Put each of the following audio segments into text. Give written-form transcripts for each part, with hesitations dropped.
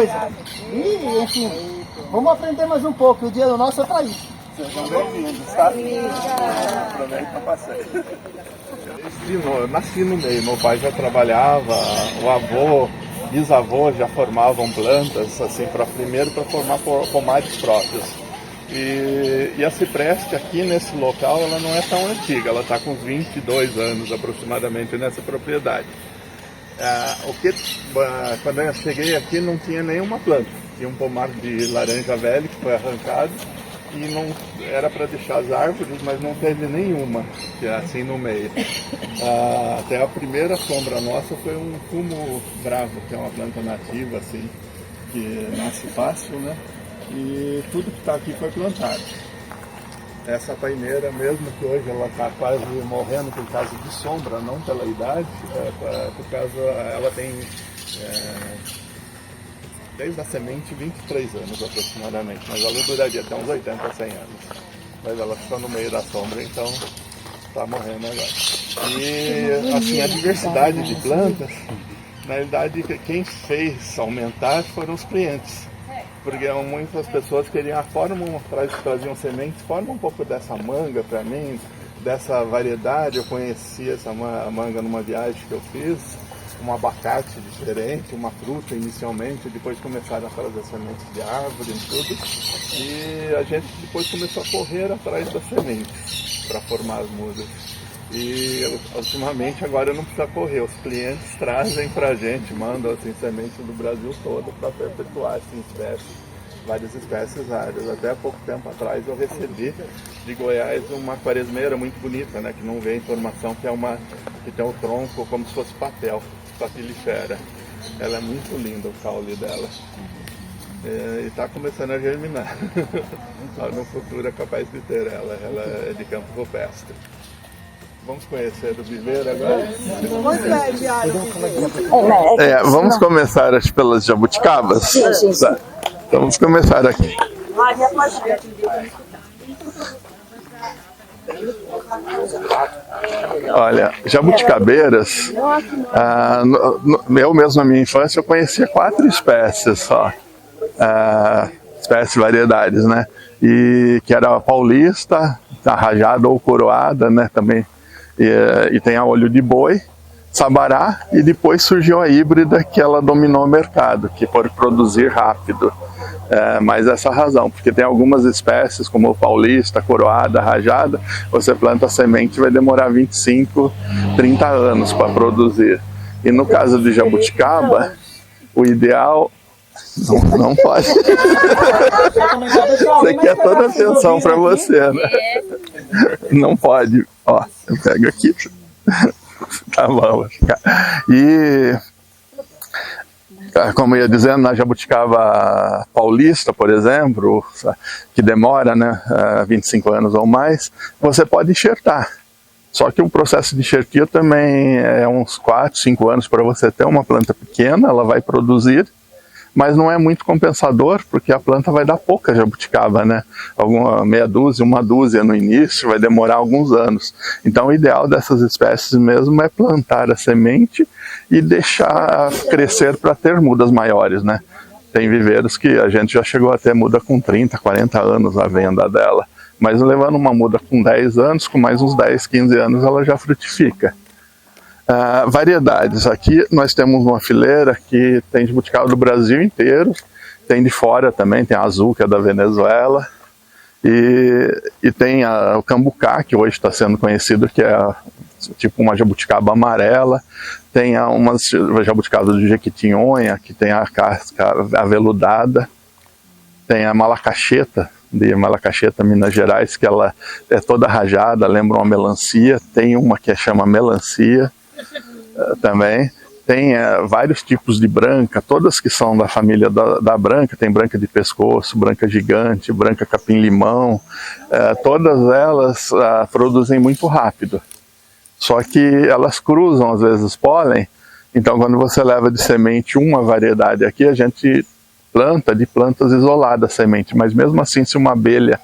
coisa. E, enfim, vamos aprender mais um pouco. O dia do nosso é para isso. Sejam bem-vindos, tá? Aproveita para passeio. Eu nasci no meio, meu pai já trabalhava, o avô, bisavô já formavam plantas, assim, primeiro para formar pomares próprios. E a cipreste aqui nesse local, ela não é tão antiga, ela está com uns 22 anos aproximadamente nessa propriedade. Quando eu cheguei aqui não tinha nenhuma planta, tinha um pomar de laranja velho que foi arrancado e não era para deixar as árvores, mas não teve nenhuma, que é assim no meio. Até a primeira sombra nossa foi um fumo bravo, que é uma planta nativa assim, que nasce fácil, né? E tudo que está aqui foi plantado. Essa paineira, mesmo que hoje ela está quase morrendo por causa de sombra, não pela idade, por causa, ela tem desde a semente 23 anos aproximadamente, mas ela duraria até uns 80, 100 anos. Mas ela ficou no meio da sombra, então está morrendo agora. E assim, a diversidade de plantas, na verdade quem fez aumentar foram os clientes. Porque muitas pessoas queriam traziam sementes, forma um pouco dessa manga para mim, dessa variedade. Eu conheci essa manga numa viagem que eu fiz, um abacate diferente, uma fruta inicialmente, depois começaram a trazer sementes de árvore e tudo. E a gente depois começou a correr atrás das sementes para formar as mudas. E ultimamente agora não precisa correr, os clientes trazem para a gente, mandam assim, sementes do Brasil todo para perpetuar assim, espécies, várias espécies raras. Até há pouco tempo atrás eu recebi de Goiás uma quaresmeira muito bonita, né, que não vê informação, que tem o tronco como se fosse papel, papilifera. Ela é muito linda, o caule dela. E está começando a germinar. No futuro é capaz de ter ela é de campo rupestre. Vamos conhecer o viveiro agora? Vamos começar pelas jabuticabas? Sim. Tá. Então vamos começar aqui. Olha, jabuticabeiras, eu mesmo na minha infância eu conhecia 4 espécies só, espécies variedades, né? E que era a paulista, a rajada ou coroada, né? Também. E tem a olho de boi, sabará, e depois surgiu a híbrida que ela dominou o mercado, que por produzir rápido. Mas essa razão, porque tem algumas espécies como o paulista, coroada, rajada, você planta a semente e vai demorar 25, 30 anos para produzir. E no caso de jabuticaba, o ideal... Não pode. Você quer toda a atenção para você, né? Não pode. Ó, eu pego aqui. Tá bom. E, como eu ia dizendo, na jabuticaba paulista, por exemplo, que demora, né, 25 anos ou mais, você pode enxertar. Só que o processo de enxertia também é uns 4, 5 anos para você ter uma planta pequena, ela vai produzir, mas não é muito compensador, porque a planta vai dar pouca jabuticaba, né? Meia dúzia, uma dúzia no início, vai demorar alguns anos. Então o ideal dessas espécies mesmo é plantar a semente e deixar crescer para ter mudas maiores, né? Tem viveiros que a gente já chegou a ter muda com 30, 40 anos a venda dela, mas levando uma muda com 10 anos, com mais uns 10, 15 anos ela já frutifica. Variedades, aqui nós temos uma fileira que tem jabuticaba do Brasil inteiro, tem de fora também, tem a azul que é da Venezuela, e tem o cambucá, que hoje está sendo conhecido, que é tipo uma jabuticaba amarela, tem umas jabuticabas de Jequitinhonha, que tem a casca aveludada, tem a malacacheta, de Malacacheta, Minas Gerais, que ela é toda rajada, lembra uma melancia, tem uma que chama melancia, também tem vários tipos de branca, todas que são da família da branca, tem branca de pescoço, branca gigante, branca capim-limão, todas elas produzem muito rápido, só que elas cruzam às vezes pólen, então quando você leva de semente uma variedade aqui, a gente planta de plantas isoladas a semente, mas mesmo assim se uma abelha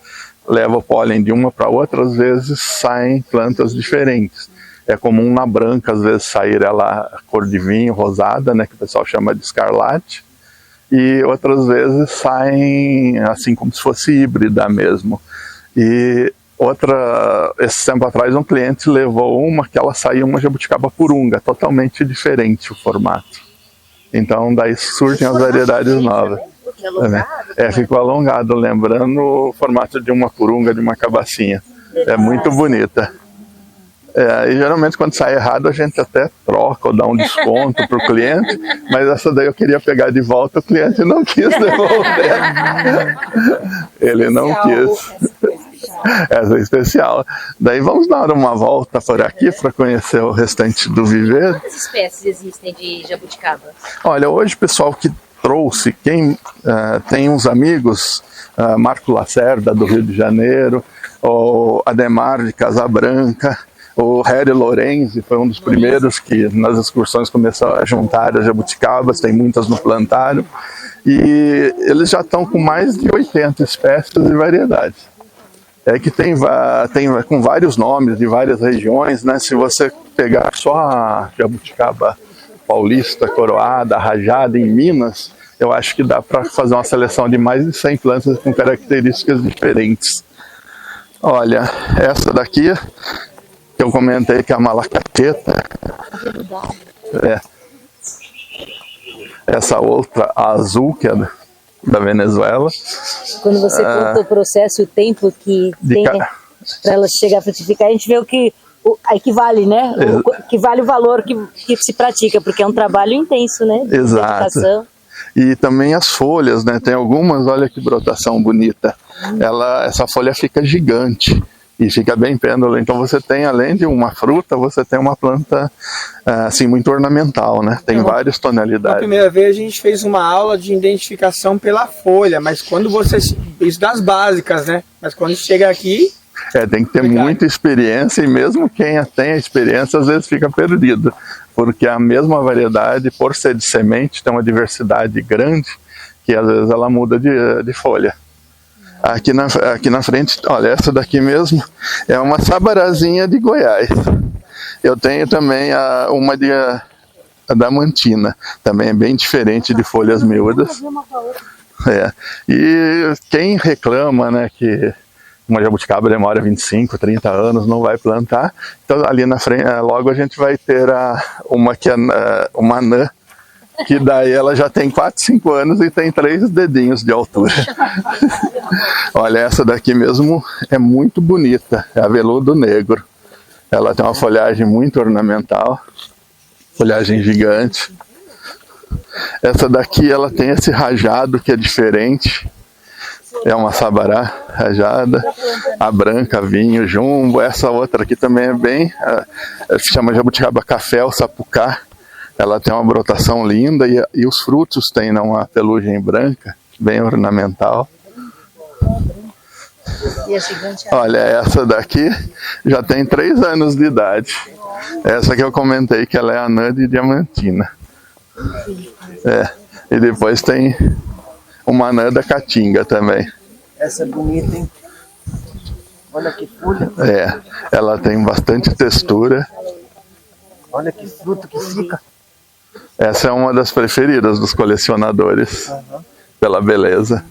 leva o pólen de uma para outra, às vezes saem plantas diferentes. É comum na branca, às vezes, sair ela cor de vinho, rosada, né, que o pessoal chama de escarlate. e outras vezes saem assim como se fosse híbrida mesmo. E esse tempo atrás um cliente levou uma que ela saiu uma jabuticaba purunga, totalmente diferente o formato. Então daí surgem as variedades novas. Ficou alongado, lembrando o formato de uma purunga, de uma cabacinha. É muito bonita. E geralmente quando sai errado a gente até troca ou dá um desconto para o cliente, mas essa daí eu queria pegar de volta, o cliente não quis devolver. Ele não quis. Essa é especial. Daí vamos dar uma volta por aqui para conhecer o restante do viveiro. Quantas espécies existem de jabuticaba? Olha, hoje o pessoal que trouxe, quem tem uns amigos, Marco Lacerda do Rio de Janeiro, o Ademar de Casabranca, o Harry Lorenzi foi um dos primeiros que nas excursões começou a juntar as jabuticabas, tem muitas no plantário, e eles já estão com mais de 80 espécies e variedades. É que tem com vários nomes de várias regiões, né? Se você pegar só a jabuticaba paulista, coroada, rajada em Minas, eu acho que dá para fazer uma seleção de mais de 100 plantas com características diferentes. Olha, essa daqui, que eu comentei que é a malacateta, essa outra, a azul, que é da Venezuela. Quando você conta o processo e o tempo que tem para ela chegar a frutificar, a gente vê o que equivale, né? Equivale o valor que se pratica, porque é um trabalho intenso, né? De Exato. E também as folhas, né? Tem algumas, olha que brotação bonita. Essa folha fica gigante e fica bem pêndula. Então você tem, além de uma fruta, você tem uma planta assim, muito ornamental, né? Tem várias tonalidades. Na primeira vez a gente fez uma aula de identificação pela folha, mas quando você... Isso das básicas, né? Mas quando chega aqui... Tem que ter muita experiência, e mesmo quem tem a experiência às vezes fica perdido, porque a mesma variedade, por ser de semente, tem uma diversidade grande, que às vezes ela muda de folha. Aqui na frente, olha, essa daqui mesmo é uma sabarazinha de Goiás. Eu tenho também uma a Damantina, também é bem diferente de folhas miúdas. E quem reclama, né, que uma jabuticaba demora 25, 30 anos, não vai plantar. Então ali na frente, logo a gente vai ter uma anã, que daí ela já tem 4, 5 anos e tem 3 dedinhos de altura. Olha, essa daqui mesmo é muito bonita, é a veludo negro. Ela tem uma folhagem muito ornamental, folhagem gigante. Essa daqui ela tem esse rajado que é diferente. É uma sabará rajada, a branca, vinho, jumbo. Essa outra aqui também é bem, chama jabuticaba café ou sapucá. Ela tem uma brotação linda e os frutos têm uma pelugem branca, bem ornamental. Olha, essa daqui já tem 3 anos de idade. Essa que eu comentei que ela é anã de diamantina. E depois tem uma anã da caatinga também. Essa é bonita, hein? Olha que folha. Ela tem bastante textura. Olha que fruto que fica. Essa é uma das preferidas dos colecionadores, pela beleza.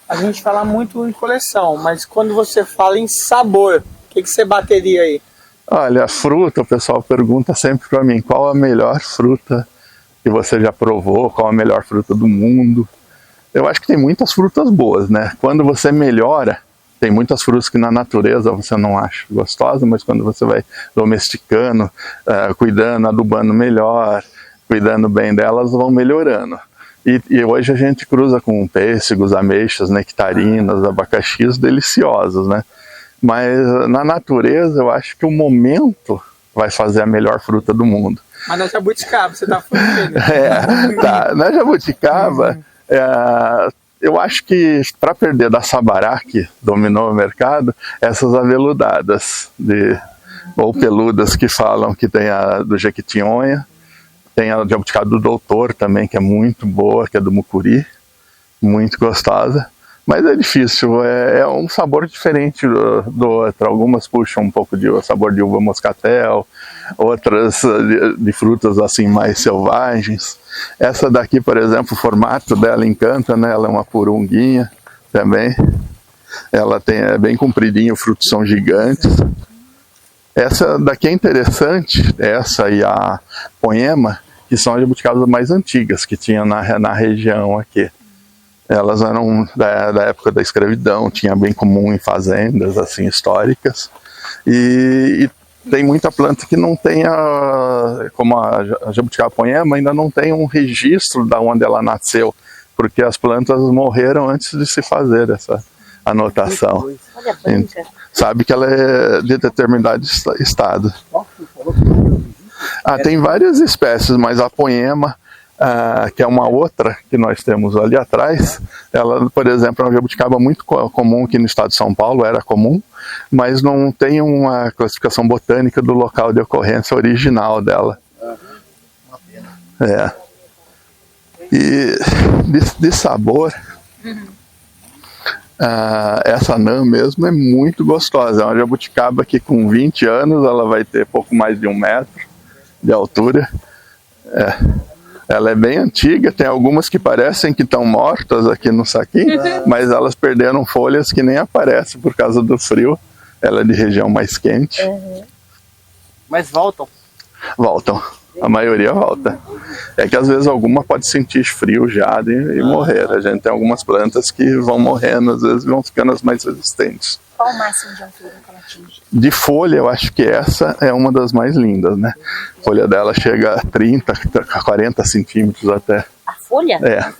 A gente fala muito em coleção, mas quando você fala em sabor, o que você bateria aí? Olha, a fruta, o pessoal pergunta sempre para mim, qual a melhor fruta que você já provou, qual a melhor fruta do mundo. Eu acho que tem muitas frutas boas, né? Quando você melhora, tem muitas frutas que na natureza você não acha gostosa, mas quando você vai domesticando, cuidando, adubando melhor, cuidando bem delas, vão melhorando. E hoje a gente cruza com pêssegos, ameixas, nectarinas, abacaxis deliciosos, né? Mas na natureza eu acho que o momento vai fazer a melhor fruta do mundo. Mas na jabuticaba, você tá falando. Tá. Na jabuticaba, eu acho que para perder da sabará, que dominou o mercado, essas aveludadas, ou peludas que falam, que tem a do jequitinhonha, tem a jabuticaba do doutor também, que é muito boa, que é do mucuri, muito gostosa. Mas é difícil, é um sabor diferente do outro. Algumas puxam um pouco de sabor de uva moscatel, outras de frutas assim mais selvagens. Essa daqui, por exemplo, o formato dela encanta, né? Ela é uma purunguinha também. Ela é bem compridinha, os frutos são gigantes. Essa daqui é interessante, essa e a Poema, que são as jabuticabas mais antigas que tinha na região aqui. Elas eram da época da escravidão, tinha bem comum em fazendas assim históricas. E tem muita planta que não tem, como a jabuticaba Poema, ainda não tem um registro de onde ela nasceu, porque as plantas morreram antes de se fazer essa anotação. Sabe que ela é de determinado estado. Tem várias espécies, mas a Poema, que é uma outra que nós temos ali atrás, ela, por exemplo, é uma jabuticaba muito comum aqui no estado de São Paulo, era comum, mas não tem uma classificação botânica do local de ocorrência original dela. E de sabor, essa anã mesmo é muito gostosa. É uma jabuticaba que com 20 anos ela vai ter pouco mais de 1 metro de altura. Ela é bem antiga, tem algumas que parecem que estão mortas aqui no saquinho, mas elas perderam folhas que nem aparecem por causa do frio. Ela é de região mais quente. Mas voltam? Voltam. A maioria volta. É que às vezes alguma pode sentir frio já e morrer. A gente tem algumas plantas que vão morrendo, às vezes vão ficando as mais resistentes. Qual o máximo de altura que ela atinge? De folha, eu acho que essa é uma das mais lindas, né? A folha dela chega a 30, 40 centímetros até. A folha?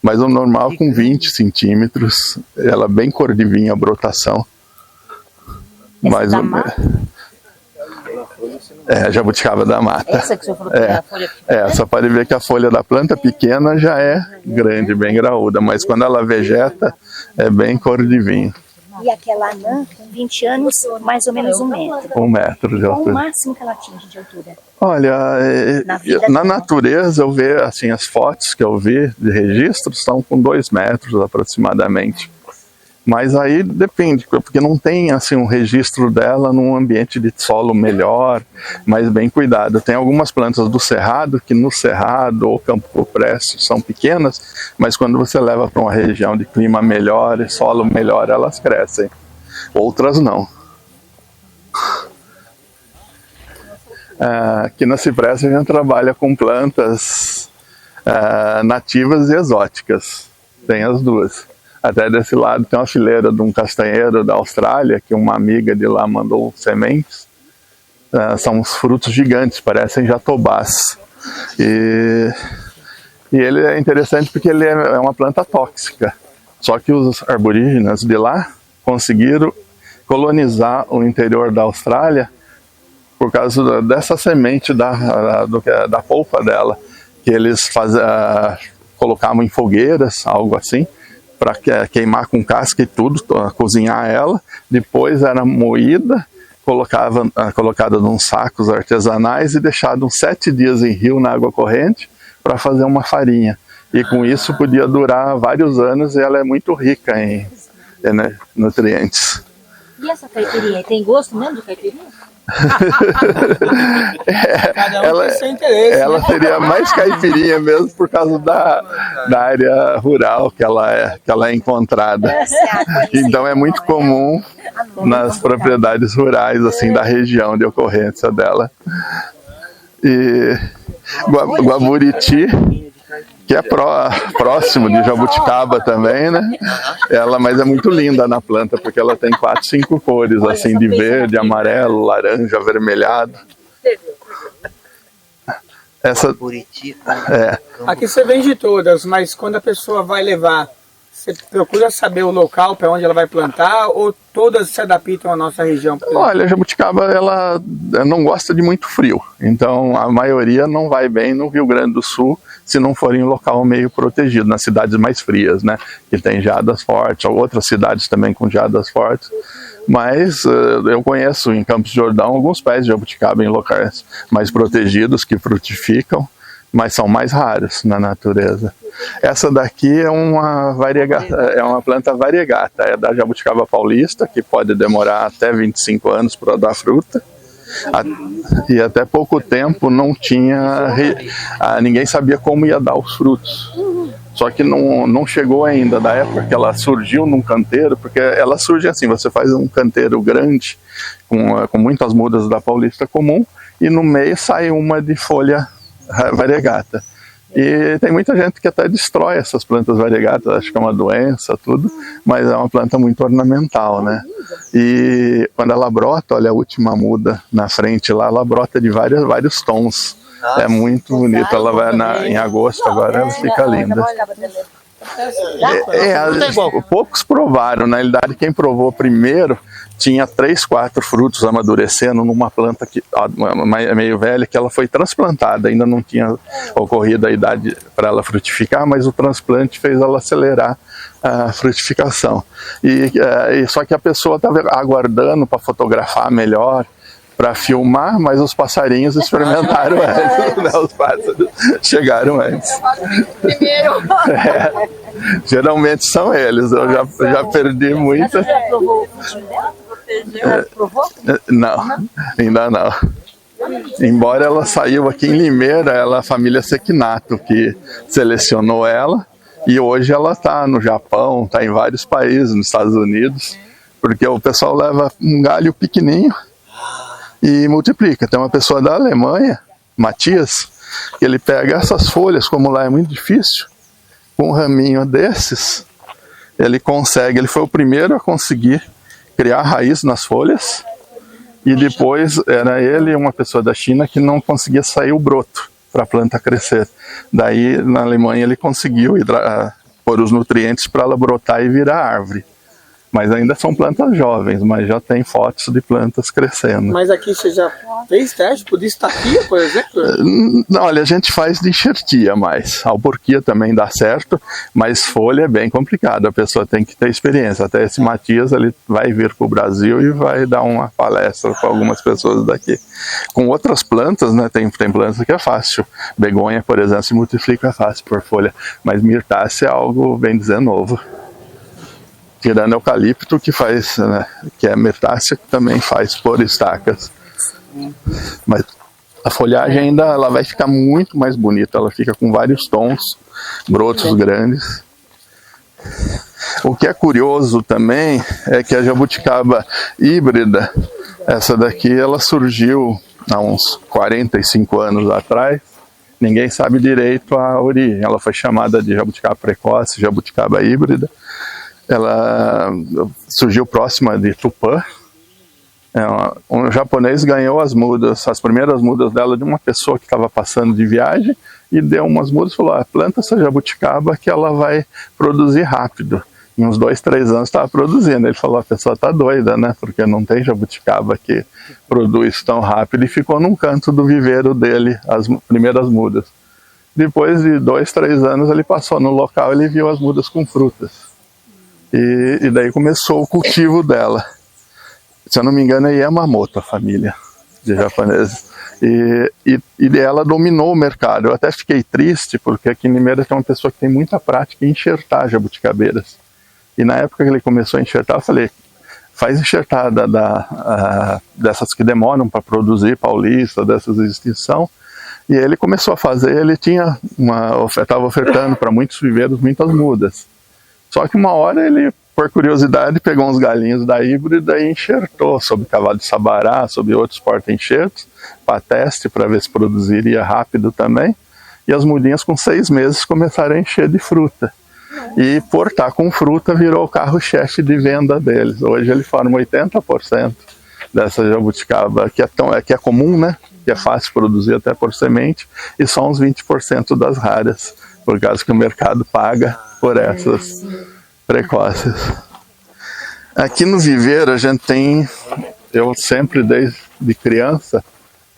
Mas o normal com 20 centímetros. Ela bem cor de vinho, a brotação. Mais ou menos. Jabuticaba da mata. Essa que o senhor falou que é a folha pequena? Só pode ver que a folha da planta pequena já é grande, bem graúda, mas quando ela vegeta, é bem cor de vinho. E aquela anã, com 20 anos, mais ou menos 1 metro. 1 metro de altura. Qual o máximo que ela atinge de altura? Olha, na natureza eu vejo, assim, as fotos que eu vi de registros estão com 2 metros aproximadamente. Mas aí depende, porque não tem assim um registro dela num ambiente de solo melhor, mas bem cuidado. Tem algumas plantas do cerrado, que no cerrado ou campo cupreste são pequenas, mas quando você leva para uma região de clima melhor e solo melhor, elas crescem. Outras não. Aqui na Cipressa a gente trabalha com plantas nativas e exóticas. Tem as duas. Até desse lado tem uma fileira de um castanheiro da Austrália, que uma amiga de lá mandou sementes. São uns frutos gigantes, parecem jatobás. E ele é interessante porque ele é uma planta tóxica. Só que os aborígenes de lá conseguiram colonizar o interior da Austrália por causa dessa semente da polpa dela, que eles colocavam em fogueiras, algo assim, para queimar com casca e tudo, cozinhar ela. Depois era moída, colocada num sacos artesanais e deixada uns 7 dias em rio na água corrente para fazer uma farinha. E com isso podia durar vários anos e ela é muito rica em nutrientes. E essa caipirinha, tem gosto mesmo de caipirinha? Cada um tem seu interesse, ela seria mais caipirinha mesmo por causa da área rural que ela é encontrada. Então é muito comum nas propriedades rurais assim da região de ocorrência dela. E Guaburiti, que é próximo de jabuticaba também, né? Mas é muito linda na planta, porque ela tem 4, 5 cores, assim, de verde, amarelo, laranja, avermelhado. Aqui você vende todas, mas quando a pessoa vai levar, você procura saber o local para onde ela vai plantar, ou todas se adaptam à nossa região? Olha, a jabuticaba, ela não gosta de muito frio, então a maioria não vai bem no Rio Grande do Sul, se não for em um local meio protegido, nas cidades mais frias, né, que tem geadas fortes, ou outras cidades também com geadas fortes. Mas eu conheço em Campos do Jordão alguns pés de jabuticaba em locais mais protegidos que frutificam, mas são mais raros na natureza. Essa daqui é uma planta variegata, é da jabuticaba paulista, que pode demorar até 25 anos para dar fruta. E até pouco tempo não tinha, ninguém sabia como ia dar os frutos. Só que não chegou ainda da época que ela surgiu num canteiro, porque ela surge assim, você faz um canteiro grande, com muitas mudas da paulista comum, e no meio sai uma de folha variegata. E tem muita gente que até destrói essas plantas variegatas, acho que é uma doença, tudo, mas é uma planta muito ornamental, né? E quando ela brota, olha a última muda na frente lá, ela brota de vários tons. É muito bonita, ela vai em agosto, agora ela fica linda. Poucos provaram, na realidade quem provou primeiro tinha 3, 4 frutos amadurecendo numa planta meio velha, que ela foi transplantada, ainda não tinha ocorrido a idade para ela frutificar, mas o transplante fez ela acelerar a frutificação. Só que a pessoa estava aguardando para fotografar melhor, para filmar, mas os passarinhos experimentaram antes, né? Os pássaros chegaram antes. Primeiro. Geralmente são eles, eu já perdi muita. Você já provou o frutinho dela? Provou? Não, ainda não. Embora ela saiu aqui em Limeira, ela é a família Sekinato que selecionou ela, e hoje ela está no Japão, está em vários países, nos Estados Unidos, porque o pessoal leva um galho pequenininho e multiplica. Tem uma pessoa da Alemanha, Matias, que ele pega essas folhas, como lá é muito difícil, com um raminho desses, ele foi o primeiro a conseguir criar raiz nas folhas, e depois era ele e uma pessoa da China que não conseguia sair o broto para a planta crescer. Daí na Alemanha ele conseguiu pôr os nutrientes para ela brotar e virar árvore. Mas ainda são plantas jovens, mas já tem fotos de plantas crescendo. Mas aqui você já fez teste por distaquia, por exemplo? Olha, a gente faz de enxertia mais. A alporquia também dá certo, mas folha é bem complicado. A pessoa tem que ter experiência. Até esse Matias, ele vai vir para o Brasil e vai dar uma palestra para algumas pessoas daqui. Com outras plantas, né, tem plantas que é fácil. Begonha, por exemplo, se multiplica fácil por folha. Mas mirtácea é algo, bem dizer, novo. Tirando eucalipto, que faz, né, que é mirtácea, que também faz por estacas. Mas a folhagem ainda ela vai ficar muito mais bonita, ela fica com vários tons, brotos grandes. O que é curioso também é que a jabuticaba híbrida, essa daqui, ela surgiu há uns 45 anos atrás. Ninguém sabe direito a origem, ela foi chamada de jabuticaba precoce, jabuticaba híbrida. Ela surgiu próxima de Tupã. Um japonês ganhou as primeiras mudas dela de uma pessoa que estava passando de viagem e deu umas mudas e falou: planta essa jabuticaba que ela vai produzir rápido. Em uns 2, 3 anos estava produzindo. Ele falou: a pessoa está doida, né? Porque não tem jabuticaba que produz tão rápido, e ficou num canto do viveiro dele as primeiras mudas. Depois de 2, 3 anos ele passou no local e ele viu as mudas com frutas. E daí começou o cultivo dela. Se eu não me engano, é Yamamoto, a família de japoneses. E ela dominou o mercado. Eu até fiquei triste, porque aqui em Limeira tem uma pessoa que tem muita prática em enxertar jabuticabeiras. E na época que ele começou a enxertar, eu falei: faz enxertada dessas que demoram para produzir, paulista, dessas de extinção. E ele começou a fazer, ele estava ofertando para muitos viveiros muitas mudas. Só que uma hora ele, por curiosidade, pegou uns galinhos da híbrida e enxertou sobre cavalo de sabará, sobre outros porta-enxertos, para teste, para ver se produziria rápido também. E as mudinhas com 6 meses começaram a encher de fruta. E por estar com fruta virou o carro-chefe de venda deles. Hoje ele forma 80% dessa jabuticaba, que é comum, né? Que é fácil produzir até por semente, e só uns 20% das raras, por causa que o mercado paga por essas precoces. Aqui no viveiro a gente tem, eu sempre desde criança,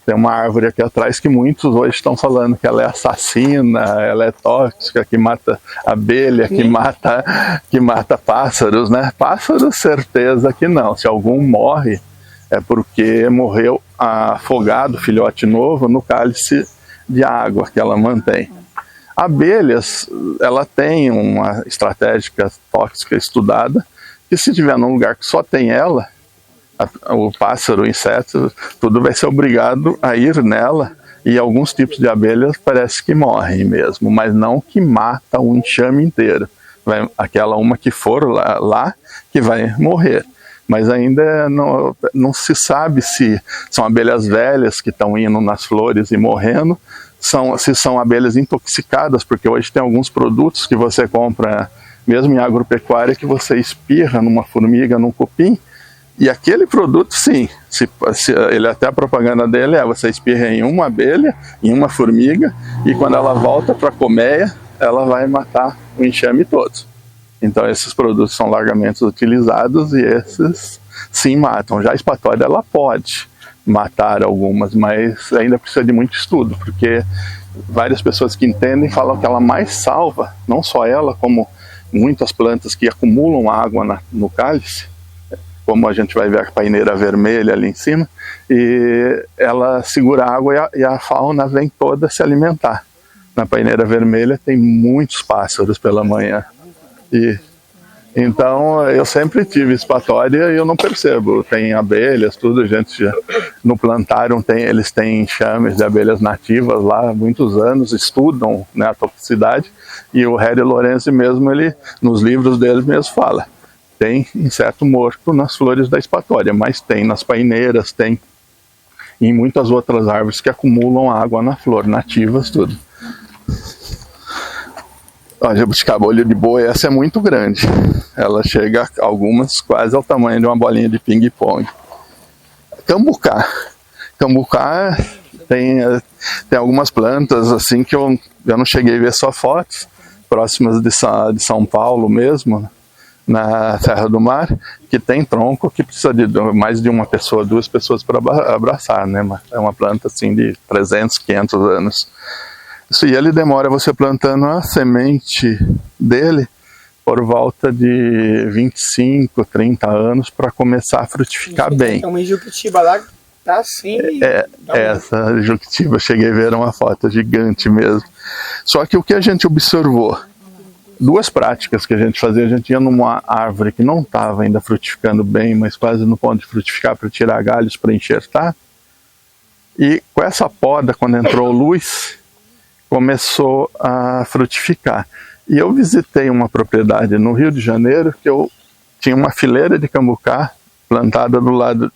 tem uma árvore aqui atrás que muitos hoje estão falando que ela é assassina, ela é tóxica, que mata abelha, que mata pássaros, né? Pássaros, certeza que não. Se algum morre, é porque morreu afogado, filhote novo, no cálice de água que ela mantém. Abelhas, ela tem uma estratégia tóxica estudada, que se tiver num lugar que só tem ela, o pássaro, o inseto, tudo vai ser obrigado a ir nela, e alguns tipos de abelhas parece que morrem mesmo, mas não que mata o enxame inteiro. Aquela uma que for lá que vai morrer. Mas ainda não se sabe se são abelhas velhas que estão indo nas flores e morrendo, se são abelhas intoxicadas, porque hoje tem alguns produtos que você compra, mesmo em agropecuária, que você espirra numa formiga, num cupim, e aquele produto, sim, ele até a propaganda dele você espirra em uma abelha, em uma formiga, e quando ela volta para a colmeia, ela vai matar o enxame todo. Então esses produtos são largamente utilizados e esses sim matam. Já a espatória ela pode matar algumas, mas ainda precisa de muito estudo, porque várias pessoas que entendem falam que ela mais salva, não só ela, como muitas plantas que acumulam água no cálice, como a gente vai ver a paineira vermelha ali em cima, e ela segura a água e a fauna vem toda se alimentar. Na paineira vermelha tem muitos pássaros pela manhã. Então eu sempre tive espatória e eu não percebo. Tem abelhas, tudo, a gente já, no plantário eles têm enxames de abelhas nativas lá há muitos anos, estudam, né, a toxicidade, e o Harry Lorenzi mesmo, ele, nos livros dele mesmo fala, tem inseto morto nas flores da espatória, mas tem nas paineiras, tem em muitas outras árvores que acumulam água na flor, nativas, tudo. A jabuticaba olho de boi, essa é muito grande. Ela chega, algumas, quase ao tamanho de uma bolinha de ping-pong. Cambucá. Cambucá tem algumas plantas assim que eu não cheguei a ver só fotos, próximas de São Paulo mesmo, na Serra do Mar, que tem tronco que precisa de mais de uma pessoa, 2 pessoas para abraçar, né? É uma planta assim de 300, 500 anos. E ele demora, você plantando a semente dele, por volta de 25, 30 anos para começar a frutificar bem. Tem uma juquitiba lá que tá assim. Essa juquitiba, cheguei a ver uma foto gigante mesmo. Só que o que a gente observou, 2 práticas que a gente fazia, a gente ia numa árvore que não estava ainda frutificando bem, mas quase no ponto de frutificar, para tirar galhos, para enxertar. E com essa poda, quando entrou luz, começou a frutificar. E eu visitei uma propriedade no Rio de Janeiro, que eu tinha uma fileira de cambucá plantada do lado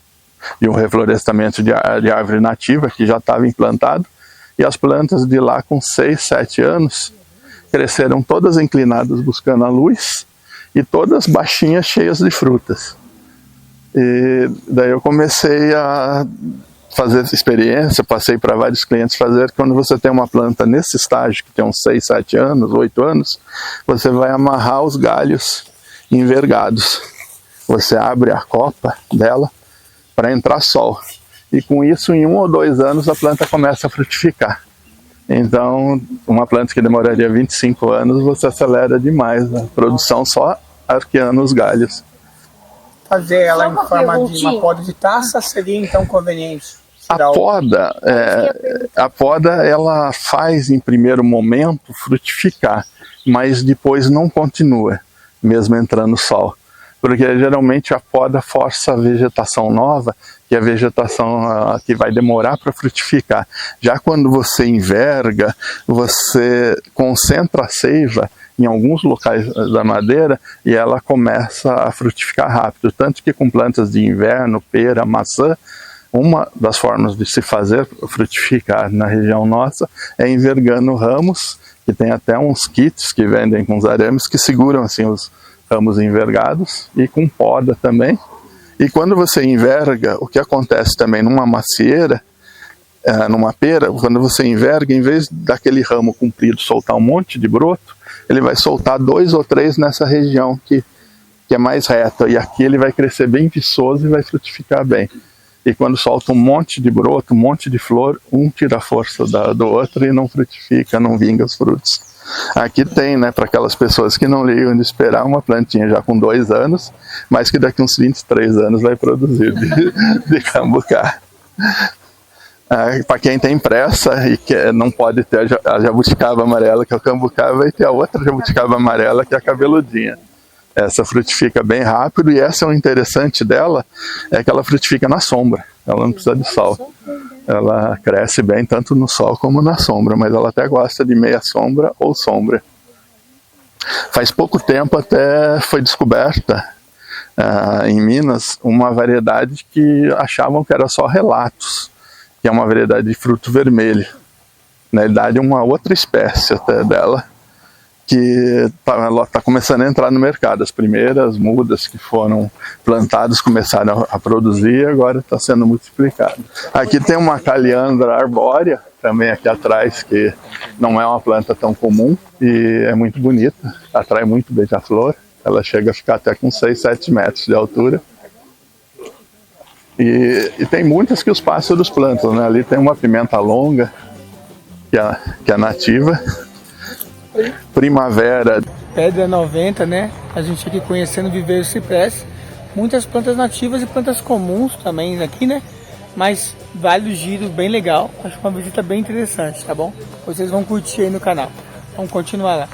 de um reflorestamento de árvore nativa, que já estava implantado, e as plantas de lá com 6, 7 anos, cresceram todas inclinadas buscando a luz, e todas baixinhas, cheias de frutas. E daí eu comecei a fazer essa experiência, passei para vários clientes fazer, quando você tem uma planta nesse estágio, que tem uns 6, 7 anos, 8 anos, você vai amarrar os galhos envergados. Você abre a copa dela para entrar sol. E com isso, em 1 ou 2 anos, a planta começa a frutificar. Então, uma planta que demoraria 25 anos, você acelera demais a produção só arqueando os galhos. Fazer ela em forma de uma poda de taça seria então conveniente? A poda ela faz em primeiro momento frutificar, mas depois não continua, mesmo entrando sol. Porque geralmente a poda força a vegetação nova, que é a vegetação que vai demorar para frutificar. Já quando você enverga, você concentra a seiva em alguns locais da madeira e ela começa a frutificar rápido. Tanto que com plantas de inverno, pera, maçã, uma das formas de se fazer frutificar na região nossa é envergando ramos, que tem até uns kits que vendem com os arames que seguram assim os ramos envergados, e com poda também. E quando você enverga, o que acontece também numa macieira, numa pera, quando você enverga, em vez daquele ramo comprido soltar um monte de broto, ele vai soltar 2 ou 3 nessa região que é mais reta, e aqui ele vai crescer bem viçoso e vai frutificar bem. E quando solta um monte de broto, um monte de flor, um tira a força do outro e não frutifica, não vinga os frutos. Aqui tem, né, para aquelas pessoas que não ligam de esperar, uma plantinha já com 2 anos, mas que daqui uns 23 anos vai produzir de cambucá. Para quem tem pressa e que não pode ter a jabuticaba amarela, que é o cambucá, vai ter a outra jabuticaba amarela, que é a cabeludinha. Essa frutifica bem rápido, e essa é o interessante dela, é que ela frutifica na sombra, ela não precisa de sol. Ela cresce bem tanto no sol como na sombra, mas ela até gosta de meia sombra ou sombra. Faz pouco tempo até foi descoberta em Minas uma variedade que achavam que era só relatos, que é uma variedade de fruto vermelho. Na verdade, uma outra espécie até dela, que ela está começando a entrar no mercado. As primeiras mudas que foram plantadas começaram a produzir e agora está sendo multiplicado. Aqui tem uma caliandra arbórea, também aqui atrás, que não é uma planta tão comum e é muito bonita, atrai muito beija-flor. Ela chega a ficar até com 6, 7 metros de altura. E tem muitas que os pássaros plantam, né? Ali tem uma pimenta longa, que é nativa. Primavera. Pedra 90, né? A gente aqui conhecendo viveiro ciprés. Muitas plantas nativas e plantas comuns também aqui, né? Mas Vale do Giro, bem legal. Acho uma visita bem interessante, tá bom? Vocês vão curtir aí no canal. Vamos continuar lá.